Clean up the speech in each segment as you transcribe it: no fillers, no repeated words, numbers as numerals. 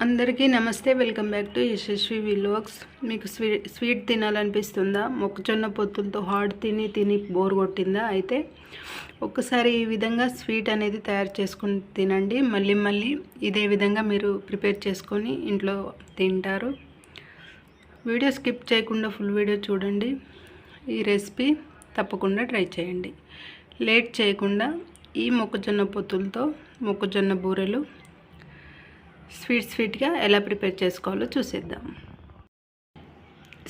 అందరికీ నమస్తే. Welcome back to Yashasvi vlogs. మీకు స్వీట్ తినాలనిపిస్తుందా? మొక్కజొన్న పొత్తులతో హాట్ తిని బోర్ కొట్టిందా? అయితే ఒక్కసారి ఈ విధంగా స్వీట్ అనేది తయారు చేసుకుని తినండి. మళ్ళీ ఇదే విధంగా మీరు ప్రిపేర్ చేసుకొని ఇంట్లో తింటారు. వీడియో స్కిప్ చేయకుండా ఫుల్ వీడియో చూడండి. ఈ రెసిపీ తప్పకుండా ట్రై చేయండి. లేట్ చేయకుండా ఈ మొక్కజొన్న పొత్తులతో మొక్కజొన్న బూరెలు స్వీట్గా ఎలా ప్రిపేర్ చేసుకోవాలో చూసేద్దాం.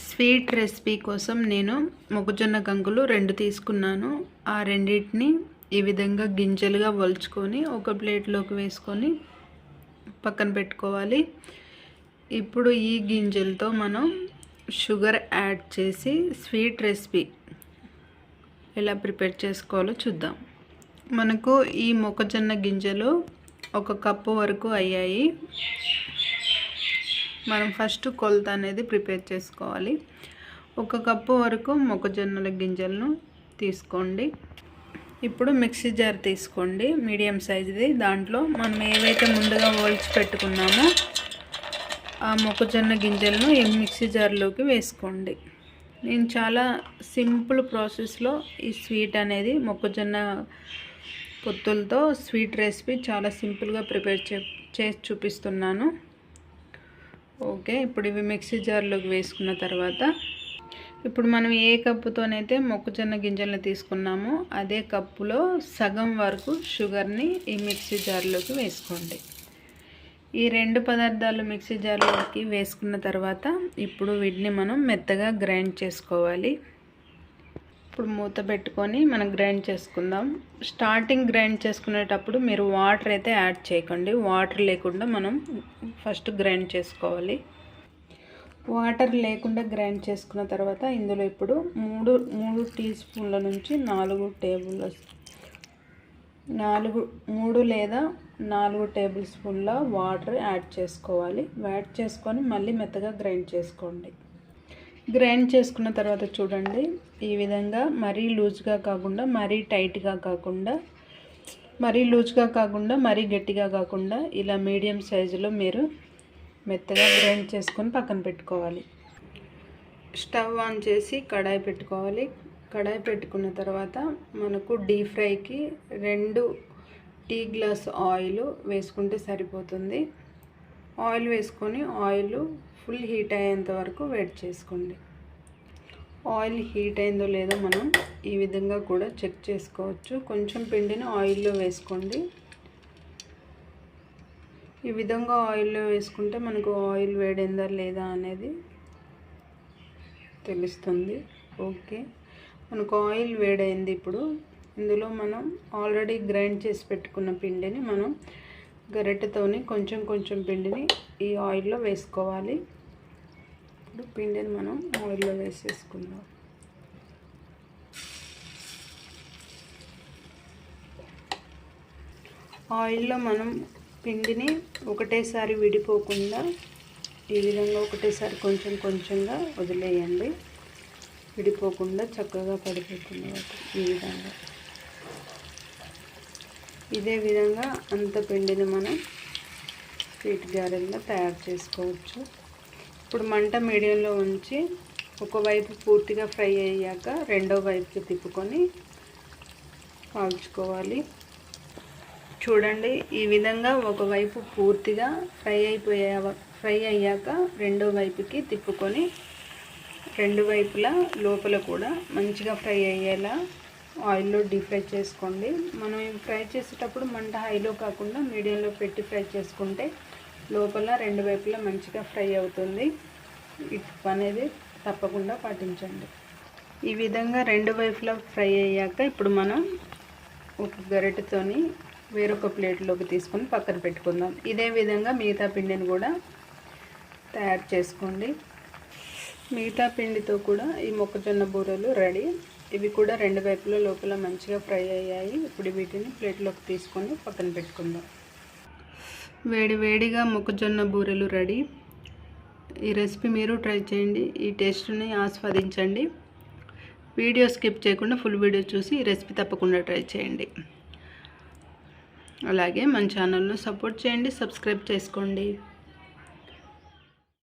స్వీట్ రెసిపీ కోసం నేను మొక్కజొన్న కంకులు 2 తీసుకున్నాను. ఆ రెండింటిని ఈ విధంగా గింజలుగా ఒలుచుకొని ఒక ప్లేట్లోకి వేసుకొని పక్కన పెట్టుకోవాలి. ఇప్పుడు ఈ గింజలతో మనం షుగర్ యాడ్ చేసి స్వీట్ రెసిపీ ఎలా ప్రిపేర్ చేసుకోవాలో చూద్దాం. మనకు ఈ మొక్కజొన్న గింజలు 1 కప్పు వరకు అయ్యాయి. మనం ఫస్ట్ కొలత అనేది ప్రిపేర్ చేసుకోవాలి. 1 కప్పు వరకు మొక్కజొన్నల గింజలను తీసుకోండి. ఇప్పుడు మిక్సీ జార్ తీసుకోండి, మీడియం సైజుది. దాంట్లో మనం ఏవైతే ముందుగా ఒలిచి పెట్టుకున్నామో ఆ మొక్కజొన్న గింజలను ఈ మిక్సీ జార్లోకి వేసుకోండి. నేను చాలా సింపుల్ ప్రాసెస్లో ఈ స్వీట్ అనేది మొక్కజొన్న పొత్తులతో స్వీట్ రెసిపీ చాలా సింపుల్గా ప్రిపేర్ చేసి చూపిస్తున్నాను. ఓకే, ఇప్పుడు ఇవి మిక్సీ జార్లోకి వేసుకున్న తర్వాత ఇప్పుడు మనం ఏ కప్పుతోనైతే మొక్కజొన్న గింజలను తీసుకున్నామో అదే కప్పులో సగం వరకు షుగర్ని ఈ మిక్సీ జార్లోకి వేసుకోండి. ఈ 2 పదార్థాలు మిక్సీ జార్లోకి వేసుకున్న తర్వాత ఇప్పుడు వీటిని మనం మెత్తగా గ్రైండ్ చేసుకోవాలి. ఇప్పుడు మూత పెట్టుకొని మనం గ్రైండ్ చేసుకుందాం. స్టార్టింగ్ గ్రైండ్ చేసుకునేటప్పుడు మీరు వాటర్ అయితే యాడ్ చేయకండి. వాటర్ లేకుండా మనం ఫస్ట్ గ్రైండ్ చేసుకోవాలి. వాటర్ లేకుండా గ్రైండ్ చేసుకున్న తర్వాత ఇందులో ఇప్పుడు 3 టీ స్పూన్ల నుంచి 3 లేదా 4 టేబుల్ స్పూన్ల వాటర్ యాడ్ చేసుకోవాలి. యాడ్ చేసుకొని మళ్ళీ మెత్తగా గ్రైండ్ చేసుకోండి. గ్రైండ్ చేసుకున్న తర్వాత చూడండి, ఈ విధంగా మరీ లూజ్గా కాకుండా మరీ టైట్గా కాకుండా మరీ గట్టిగా కాకుండా ఇలా మీడియం సైజులో మీరు మెత్తగా గ్రైండ్ చేసుకొని పక్కన పెట్టుకోవాలి. స్టవ్ ఆన్ చేసి కడాయి పెట్టుకోవాలి. కడాయి పెట్టుకున్న తర్వాత మనకు డీప్ ఫ్రైకి 2 టీ గ్లాస్ ఆయిల్ వేసుకుంటే సరిపోతుంది. ఆయిల్ వేసుకొని ఆయిల్ ఫుల్ హీట్ అయ్యేంత వరకు వెయిట్ చేసుకోండి. ఆయిల్ హీట్ అయిందో లేదో మనం ఈ విధంగా కూడా చెక్ చేసుకోవచ్చు. కొంచెం పిండిని ఆయిల్లో వేసుకోండి. ఈ విధంగా ఆయిల్లో వేసుకుంటే మనకు ఆయిల్ వేడైందా లేదా అనేది తెలుస్తుంది. ఓకే, మనకు ఆయిల్ వేడైంది. ఇప్పుడు ఇందులో మనం ఆల్రెడీ గ్రైండ్ చేసి పెట్టుకున్న పిండిని మనం గరిటెతోని కొంచెం పిండిని ఈ ఆయిల్లో వేసుకోవాలి. ఇప్పుడు పిండిని మనం ఆయిల్లో వేసేసుకుందాం. ఆయిల్లో మనం పిండిని ఒకటేసారి విడిపోకుండా ఈ విధంగా ఒకటేసారి కొంచెంగా వదిలేయండి. విడిపోకుండా చక్కగా పడిపోతుంది. ఈ విధంగా ఇదే విధంగా అంత పిండిని మనం స్వీట్ గారెల్లా తయారు చేసుకోవచ్చు. ఇప్పుడు మంట మీడియంలో ఉంచి ఒకవైపు పూర్తిగా ఫ్రై అయ్యాక రెండో వైపుకి తిప్పుకొని కాల్చుకోవాలి. చూడండి, ఈ విధంగా ఒకవైపు పూర్తిగా ఫ్రై అయ్యాక రెండో వైపుకి తిప్పుకొని 2 వైపులా లోపల కూడా మంచిగా ఫ్రై అయ్యేలా ఆయిల్లో డీప్ ఫ్రై చేసుకోండి. మనం ఫ్రై చేసేటప్పుడు మంట హైలో కాకుండా మీడియంలో పెట్టి ఫ్రై చేసుకుంటే లోపల 2 వైపులా మంచిగా ఫ్రై అవుతుంది. ఈ టిప్ అనేది తప్పకుండా పాటించండి. ఈ విధంగా 2 వైపులా ఫ్రై అయ్యాక ఇప్పుడు మనం ఒక గరిటెతోని వేరొక ప్లేట్లోకి తీసుకొని పక్కన పెట్టుకుందాం. ఇదే విధంగా మిగతా పిండిని కూడా తయారు చేసుకోండి. మిగతా పిండితో కూడా ఈ మొక్కజొన్న బూరెలు రెడీ. ఇవి కూడా 2 వైపుల లోపల మంచిగా ఫ్రై అయ్యాయి. ఇప్పుడు వీటిని ప్లేట్లోకి తీసుకొని పక్కన పెట్టుకుందాం. వేడిగా మొక్కజొన్న బూరెలు రెడీ. ఈ రెసిపీ మీరు ట్రై చేయండి. ఈ టేస్ట్ని ఆస్వాదించండి. వీడియో స్కిప్ చేయకుండా ఫుల్ వీడియో చూసి ఈ రెసిపీ తప్పకుండా ట్రై చేయండి. అలాగే మన ఛానల్ను సపోర్ట్ చేయండి, సబ్స్క్రైబ్ చేసుకోండి.